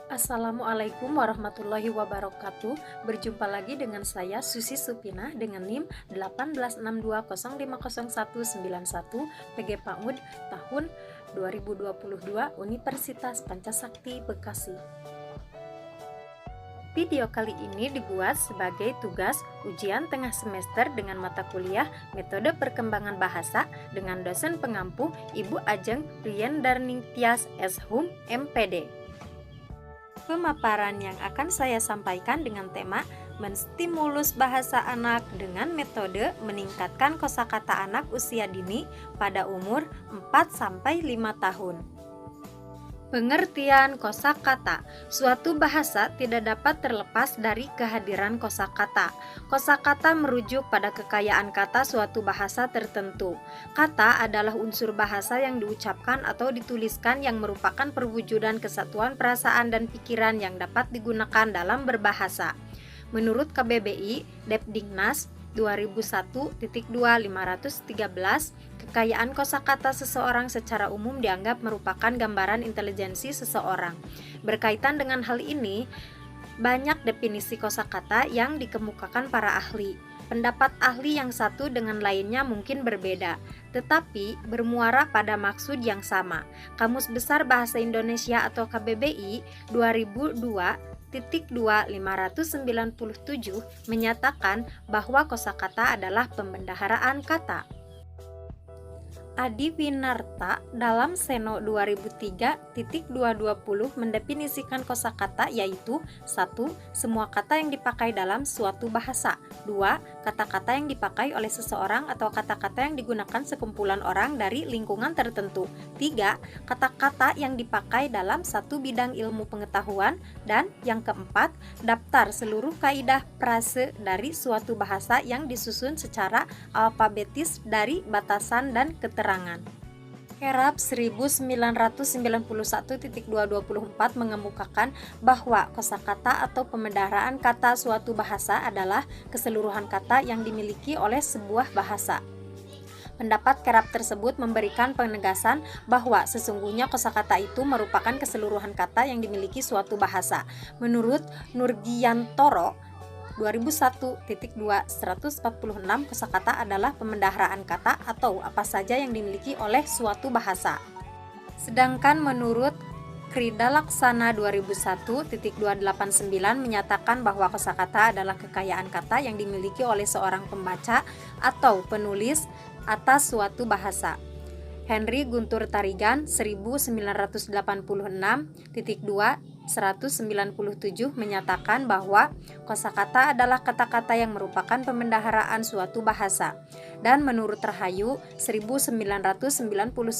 Assalamualaikum warahmatullahi wabarakatuh. Berjumpa lagi dengan saya Susi Supina dengan NIM 18620500191 PG PAUD tahun 2022 Universitas Pancasakti Bekasi. Video kali ini dibuat sebagai tugas ujian tengah semester dengan mata kuliah Metode Perkembangan Bahasa dengan dosen pengampu Ibu Ajeng Rien Darning Tias S.Hum MPD. Pemaparan yang akan saya sampaikan dengan tema menstimulus bahasa anak dengan metode meningkatkan kosakata anak usia dini pada umur 4-5 tahun. Pengertian kosakata. Suatu bahasa tidak dapat terlepas dari kehadiran kosakata. Kosakata merujuk pada kekayaan kata suatu bahasa tertentu. Kata adalah unsur bahasa yang diucapkan atau dituliskan yang merupakan perwujudan kesatuan perasaan dan pikiran yang dapat digunakan dalam berbahasa. Menurut KBBI, Depdiknas 2001.2.513, kekayaan kosakata seseorang secara umum dianggap merupakan gambaran intelijensi seseorang. Berkaitan dengan hal ini, banyak definisi kosakata yang dikemukakan para ahli. Pendapat ahli yang satu dengan lainnya mungkin berbeda, tetapi bermuara pada maksud yang sama. Kamus Besar Bahasa Indonesia atau KBBI 2002.2.597 menyatakan bahwa kosakata adalah pembendaharaan kata. Adi Winarta dalam Seno 2003.220 mendefinisikan kosakata yaitu 1. Semua kata yang dipakai dalam suatu bahasa. 2. Kata-kata yang dipakai oleh seseorang atau kata-kata yang digunakan sekumpulan orang dari lingkungan tertentu. 3. Kata-kata yang dipakai dalam satu bidang ilmu pengetahuan. Dan yang keempat, daftar seluruh kaidah frase dari suatu bahasa yang disusun secara alfabetis dari batasan dan keterangan. Kerap 1991.224 mengemukakan bahwa kosakata atau pembendaharaan kata suatu bahasa adalah keseluruhan kata yang dimiliki oleh sebuah bahasa. Pendapat kerap tersebut memberikan penegasan bahwa sesungguhnya kosakata itu merupakan keseluruhan kata yang dimiliki suatu bahasa. Menurut Nurgiantoro 2001.2.146, kosakata adalah pembendaharaan kata atau apa saja yang dimiliki oleh suatu bahasa. Sedangkan menurut Kridalaksana 2001.289 menyatakan bahwa kosakata adalah kekayaan kata yang dimiliki oleh seorang pembaca atau penulis atas suatu bahasa. Henry Guntur Tarigan 1986.2.197 menyatakan bahwa kosakata adalah kata-kata yang merupakan pembendaharaan suatu bahasa. Dan menurut Rahayu 1999.26,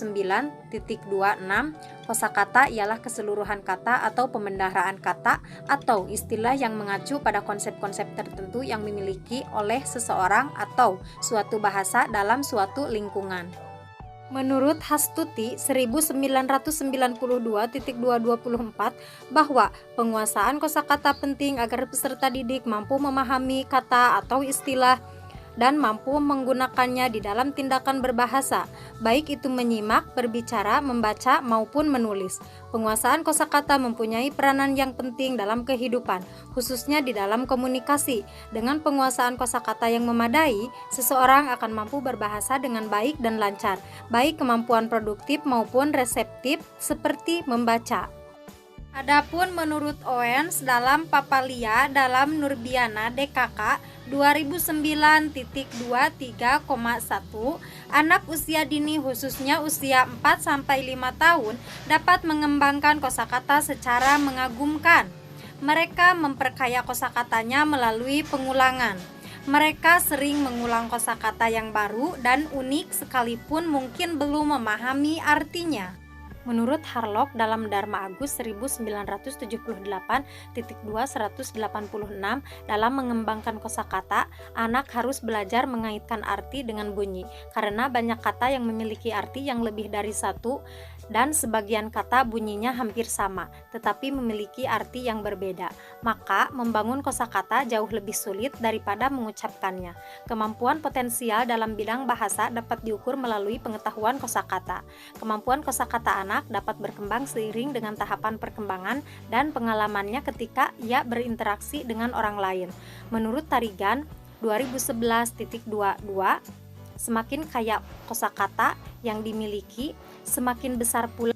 kosakata ialah keseluruhan kata atau pembendaharaan kata atau istilah yang mengacu pada konsep-konsep tertentu yang dimiliki oleh seseorang atau suatu bahasa dalam suatu lingkungan. Menurut Hastuti 1992.224 bahwa penguasaan kosakata penting agar peserta didik mampu memahami kata atau istilah dan mampu menggunakannya di dalam tindakan berbahasa, baik itu menyimak, berbicara, membaca, maupun menulis. Penguasaan kosakata mempunyai peranan yang penting dalam kehidupan, khususnya di dalam komunikasi. Dengan penguasaan kosakata yang memadai, seseorang akan mampu berbahasa dengan baik dan lancar, baik kemampuan produktif maupun reseptif seperti membaca. Adapun menurut Owens dalam Papalia dalam Nurbiana DKK 2009.23,1, anak usia dini khususnya usia 4-5 tahun dapat mengembangkan kosakata secara mengagumkan. Mereka memperkaya kosakatanya melalui pengulangan. Mereka sering mengulang kosakata yang baru dan unik sekalipun mungkin belum memahami artinya. Menurut Harlock dalam Dharma Agus 1978.2.186 dalam mengembangkan kosakata, anak harus belajar mengaitkan arti dengan bunyi karena banyak kata yang memiliki arti yang lebih dari satu dan sebagian kata bunyinya hampir sama, tetapi memiliki arti yang berbeda. Maka, membangun kosakata jauh lebih sulit daripada mengucapkannya. Kemampuan potensial dalam bidang bahasa dapat diukur melalui pengetahuan kosakata. Kemampuan kosakata anak dapat berkembang seiring dengan tahapan perkembangan dan pengalamannya ketika ia berinteraksi dengan orang lain. Menurut Tarigan 2011.22, semakin kaya kosakata yang dimiliki, semakin besar pula.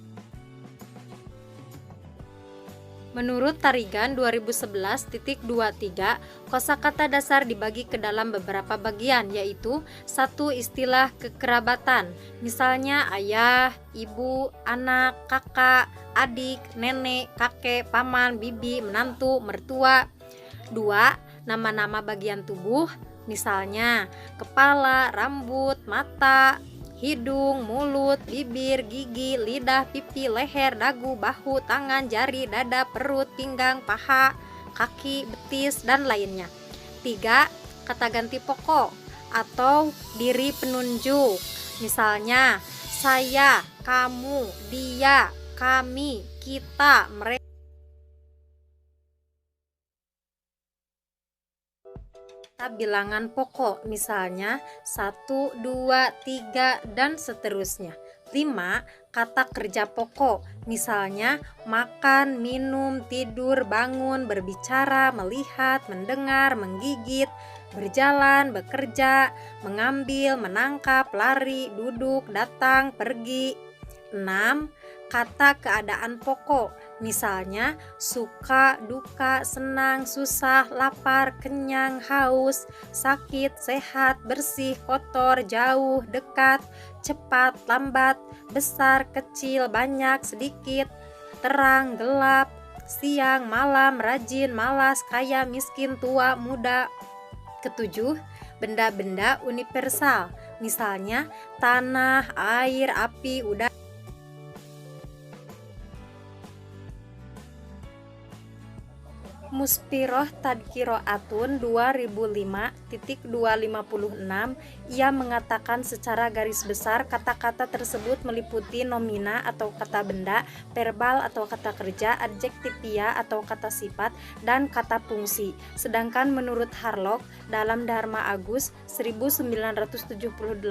Menurut Tarigan 2011.23, kosakata dasar dibagi ke dalam beberapa bagian, yaitu 1. Istilah kekerabatan, misalnya ayah, ibu, anak, kakak, adik, nenek, kakek, paman, bibi, menantu, mertua. 2. Nama-nama bagian tubuh, misalnya kepala, rambut, mata, hidung, mulut, bibir, gigi, lidah, pipi, leher, dagu, bahu, tangan, jari, dada, perut, pinggang, paha, kaki, betis, dan lainnya. 3. Kata ganti pokok atau diri penunjuk, misalnya saya, kamu, dia, kami, kita, mereka. Bilangan pokok, misalnya 1, 2, 3, dan seterusnya. 5. Kata kerja pokok, misalnya makan, minum, tidur, bangun, berbicara, melihat, mendengar, menggigit, berjalan, bekerja, mengambil, menangkap, lari, duduk, datang, pergi. 6. Kata keadaan pokok, misalnya suka, duka, senang, susah, lapar, kenyang, haus, sakit, sehat, bersih, kotor, jauh, dekat, cepat, lambat, besar, kecil, banyak, sedikit, terang, gelap, siang, malam, rajin, malas, kaya, miskin, tua, muda. 7. Benda-benda universal, misalnya tanah, air, api, udara. Muspiroh Tadkiroatun 2005.256, ia mengatakan secara garis besar kata-kata tersebut meliputi nomina atau kata benda, verbal atau kata kerja, adjektifia atau kata sifat, dan kata fungsi. Sedangkan menurut Harlock dalam Dharma Agus 1978.287,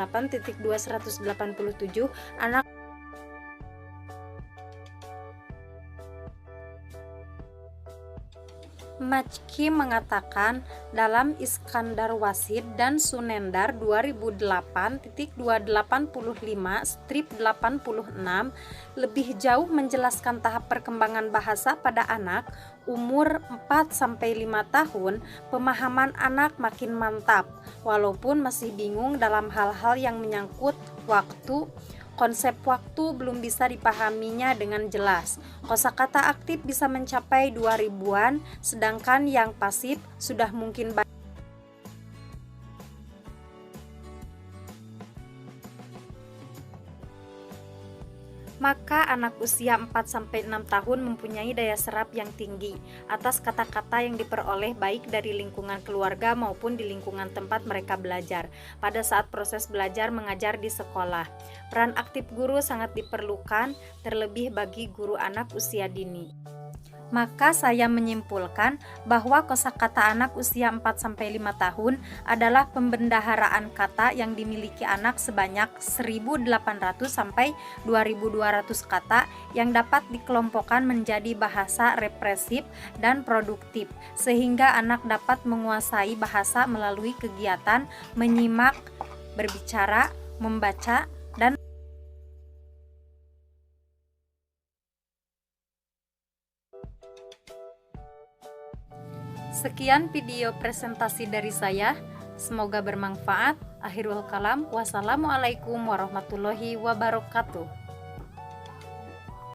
anak Majki mengatakan dalam Iskandar Wasid dan Sunendar 2008.285/86 lebih jauh menjelaskan tahap perkembangan bahasa pada anak umur 4-5 tahun. Pemahaman anak makin mantap walaupun masih bingung dalam hal-hal yang menyangkut waktu. Konsep waktu belum bisa dipahaminya dengan jelas. Kosakata aktif bisa mencapai 2000-an, sedangkan yang pasif sudah mungkin Maka anak usia 4-6 tahun mempunyai daya serap yang tinggi atas kata-kata yang diperoleh baik dari lingkungan keluarga maupun di lingkungan tempat mereka belajar pada saat proses belajar mengajar di sekolah. Peran aktif guru sangat diperlukan, terlebih bagi guru anak usia dini. Maka saya menyimpulkan bahwa kosakata anak usia 4-5 tahun adalah pembendaharaan kata yang dimiliki anak sebanyak 1.800 sampai 2.200 kata yang dapat dikelompokkan menjadi bahasa represif dan produktif, sehingga anak dapat menguasai bahasa melalui kegiatan menyimak, berbicara, membaca, dan Sekian video presentasi dari saya, semoga bermanfaat. Akhirul kalam, wassalamualaikum warahmatullahi wabarakatuh.